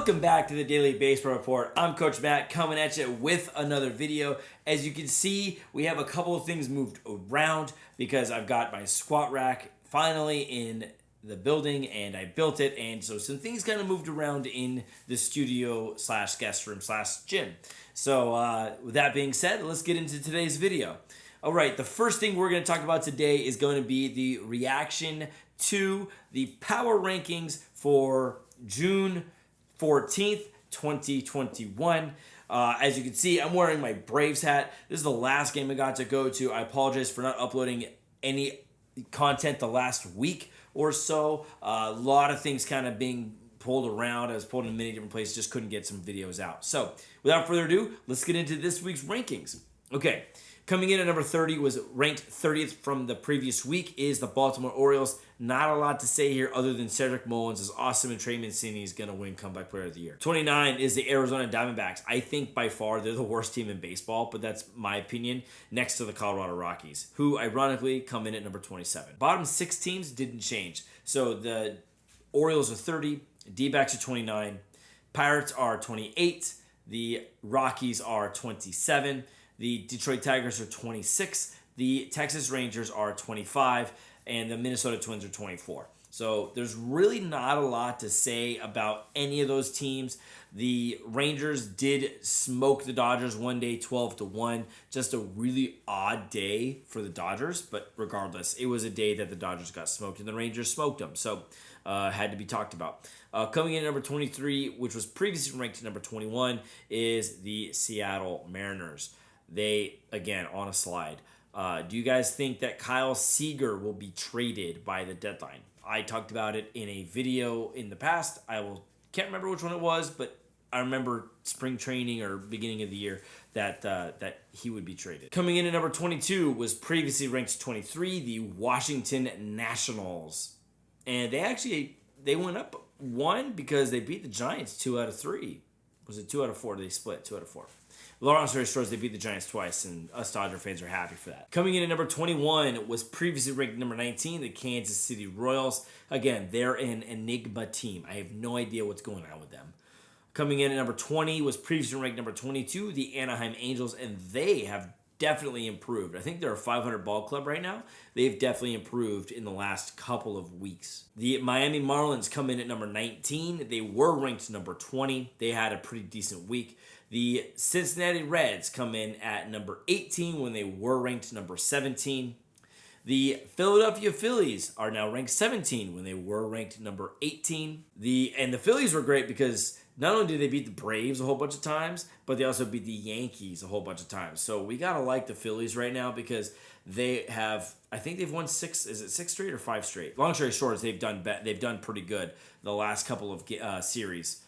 Welcome back to the Daily Baseball Report. I'm Coach Matt coming at you with another video. As you can see, we have a couple of things moved around because I've got my squat rack finally in the building and I built it, and so some things kind of moved around in the studio slash guest room slash gym. So with that being said, let's get into today's video. All right, the first thing we're going to talk about today is going to be the reaction to the power rankings for June 14th, 2021. As you can see, I'm wearing my Braves hat. This is the last game I got to go to. I apologize for not uploading any content the last week or so. A lot of things kind of being pulled around. I was pulled in many different places, just couldn't get some videos out. So without further ado, let's get into this week's rankings. Okay, coming in at number 30 was ranked 30th from the previous week is the Baltimore Orioles. Not a lot to say here other than Cedric Mullins is awesome and Trey Mancini is going to win Comeback Player of the Year. 29 is the Arizona Diamondbacks. I think by far they're the worst team in baseball, but that's my opinion, next to the Colorado Rockies, who ironically come in at number 27. Bottom 6 teams didn't change. So the Orioles are 30, D-backs are 29, Pirates are 28, the Rockies are 27, the Detroit Tigers are 26, the Texas Rangers are 25, and the Minnesota Twins are 24. So there's really not a lot to say about any of those teams. The Rangers did smoke the Dodgers one day, 12-1. Just a really odd day for the Dodgers, but regardless, it was a day that the Dodgers got smoked and the Rangers smoked them. So had to be talked about. Coming in at number 23, which was previously ranked at number 21, is the Seattle Mariners. They, again, on a slide. Do you guys think that Kyle Seager will be traded by the deadline? I talked about it in a video in the past. Can't remember which one it was, but I remember spring training or beginning of the year that he would be traded. Coming in at number 22 was previously ranked 23, the Washington Nationals. And they went up 1 because they beat the Giants 2 out of 3. Was it 2 out of 4? They split 2 out of 4. Long story short, they beat the Giants twice, and us Dodger fans are happy for that. Coming in at number 21 was previously ranked number 19, the Kansas City Royals. Again, they're an enigma team. I have no idea what's going on with them. Coming in at number 20 was previously ranked number 22, the Anaheim Angels, and they have definitely improved. I think they're a 500 ball club right now. They've definitely improved in the last couple of weeks. The Miami Marlins come in at number 19. They were ranked number 20. They had a pretty decent week. The Cincinnati Reds come in at number 18 when they were ranked number 17. The Philadelphia Phillies are now ranked 17 when they were ranked number 18. And the Phillies were great because not only did they beat the Braves a whole bunch of times, but they also beat the Yankees a whole bunch of times. So we got to like the Phillies right now because they have, I think they've won 6 straight or 5 straight? Long story short is they've done pretty good the last couple of series.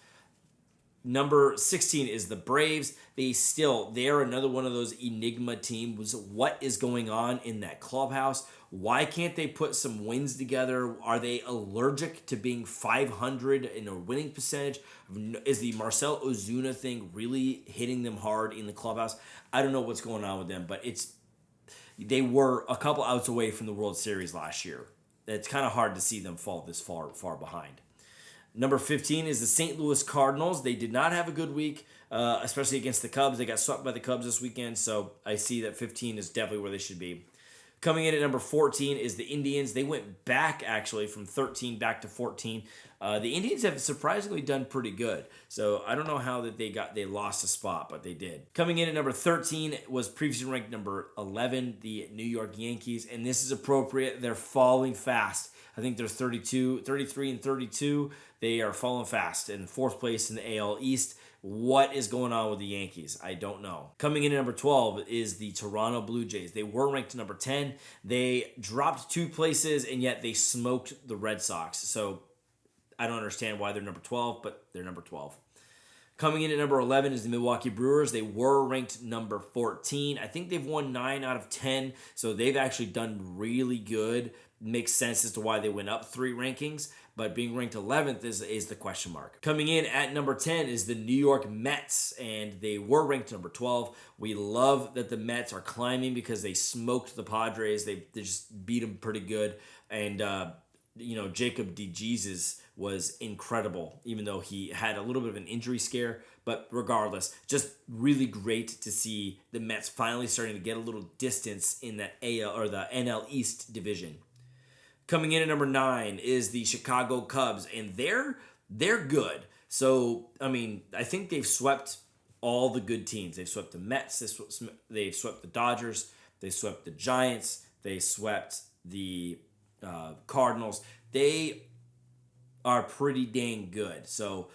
Number 16 is the Braves. They are another one of those enigma teams. What is going on in that clubhouse? Why can't they put some wins together? Are they allergic to being 500 in a winning percentage? Is the Marcell Ozuna thing really hitting them hard in the clubhouse? I don't know what's going on with them, but they were a couple outs away from the World Series last year. It's kind of hard to see them fall this far behind. Number 15 is the St. Louis Cardinals. They did not have a good week, especially against the Cubs. They got swept by the Cubs this weekend, so I see that 15 is definitely where they should be. Coming in at number 14 is the Indians. They went back, actually, from 13 back to 14. The Indians have surprisingly done pretty good, so I don't know how that they lost a spot, but they did. Coming in at number 13 was previously ranked number 11, the New York Yankees, and this is appropriate. They're falling fast. I think they're 33 and 32. They are falling fast in 4th place in the AL East. What is going on with the Yankees? I don't know. Coming in at number 12 is the Toronto Blue Jays. They were ranked number 10. They dropped 2 places, and yet they smoked the Red Sox. So I don't understand why they're number 12, but they're number 12. Coming in at number 11 is the Milwaukee Brewers. They were ranked number 14. I think they've won 9 out of 10, so they've actually done really good. Makes sense as to why they went up 3 rankings, but being ranked 11th is the question mark. Coming in at number 10 is the New York Mets, and they were ranked number 12. We love that the Mets are climbing because they smoked the Padres. They just beat them pretty good, and Jacob DeJesus was incredible, even though he had a little bit of an injury scare. But regardless, just really great to see the Mets finally starting to get a little distance in that AL or the NL East division. Coming in at number 9 is the Chicago Cubs, and they're good. So, I mean, I think they've swept all the good teams. They've swept the Mets, they've swept the Dodgers, they swept the Giants, they swept the Cardinals. They are pretty dang good. So,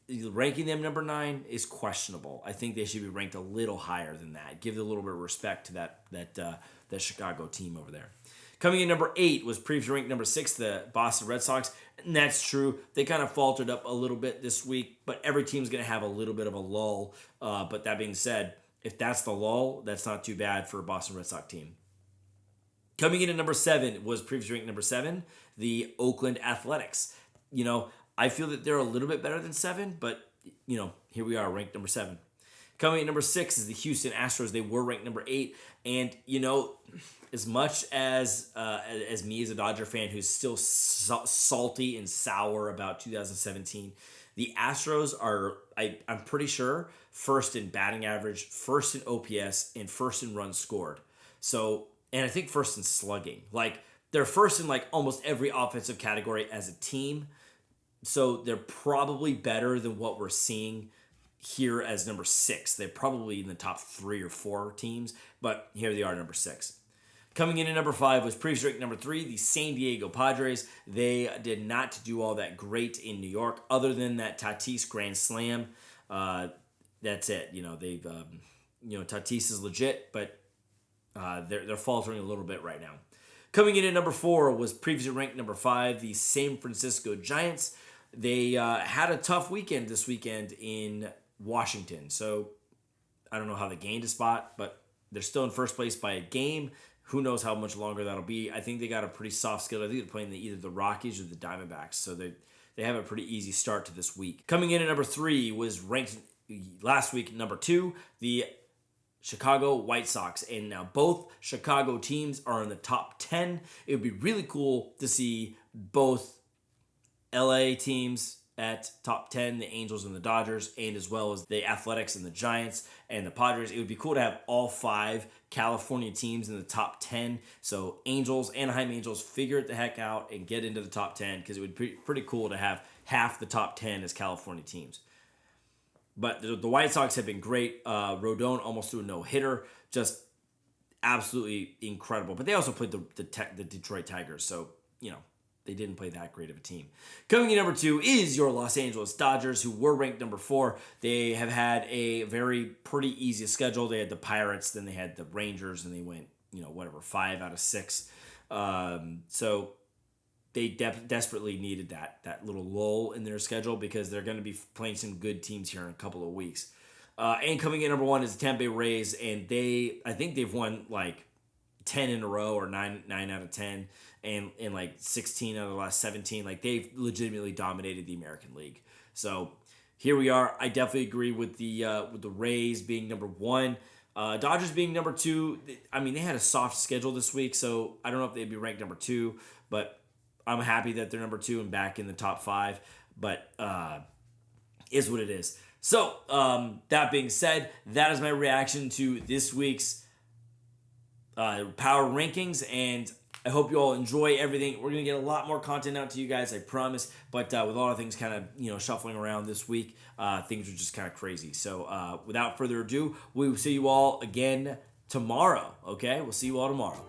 ranking them number 9 is questionable. I think they should be ranked a little higher than that. Give a little bit of respect to that Chicago team over there. Coming in number 8 was previously ranked number 6, the Boston Red Sox. And that's true. They kind of faltered up a little bit this week, but every team's going to have a little bit of a lull. But that being said, if that's the lull, that's not too bad for a Boston Red Sox team. Coming in at number 7 was previously ranked number 7, the Oakland Athletics. I feel that they're a little bit better than 7, but, here we are, ranked number 7. Coming in at number 6 is the Houston Astros. They were ranked number 8. And, as much as me as a Dodger fan who's still salty and sour about 2017, the Astros are, I'm pretty sure, first in batting average, first in OPS, and first in runs scored. So, and I think first in slugging. Like, they're first in, almost every offensive category as a team. So they're probably better than what we're seeing here as number 6. They're probably in the top 3 or 4 teams, but here they are, number 6. Coming in at number 5 was previously ranked number 3, the San Diego Padres. They did not do all that great in New York, other than that Tatis grand slam. That's it. They've Tatis is legit, but they're faltering a little bit right now. Coming in at number 4 was previously ranked number 5, the San Francisco Giants. They had a tough weekend this weekend in Washington, so I don't know how they gained a spot, but they're still in first place by a game. Who knows how much longer that'll be. I think they got a pretty soft schedule. I think they're playing either the Rockies or the Diamondbacks, so they have a pretty easy start to this week. Coming in at number 3 was ranked last week number 2, the Chicago White Sox. And now both Chicago teams are in the top 10. It would be really cool to see both LA teams at top 10, the Angels and the Dodgers, and as well as the Athletics and the Giants and the Padres. It would be cool to have all 5 California teams in the top 10. So Anaheim Angels, figure it the heck out and get into the top 10, because it would be pretty cool to have half the top 10 as California teams. But the White Sox have been great. Rodon almost threw a no-hitter. Just absolutely incredible. But they also played the Detroit Tigers, so, they didn't play that great of a team. Coming in number 2 is your Los Angeles Dodgers, who were ranked number 4. They have had a pretty easy schedule. They had the Pirates, then they had the Rangers, and they went, 5 out of 6. So they desperately needed that little lull in their schedule, because they're going to be playing some good teams here in a couple of weeks. And coming in number 1 is the Tampa Bay Rays, and I think they've won 10 in a row, or 9 out of 10, and 16 out of the last 17. They've legitimately dominated the American League. So here we are. I definitely agree with the Rays being number 1. Dodgers being number 2. I mean, they had a soft schedule this week, so I don't know if they'd be ranked number 2, but I'm happy that they're number 2 and back in the top 5. But is what it is. So that being said, that is my reaction to this week's power rankings, and I hope you all enjoy everything. We're going to get a lot more content out to you guys, I promise, but with a lot of things kind of, shuffling around this week, things are just kind of crazy. So without further ado, we will see you all again tomorrow, okay? We'll see you all tomorrow.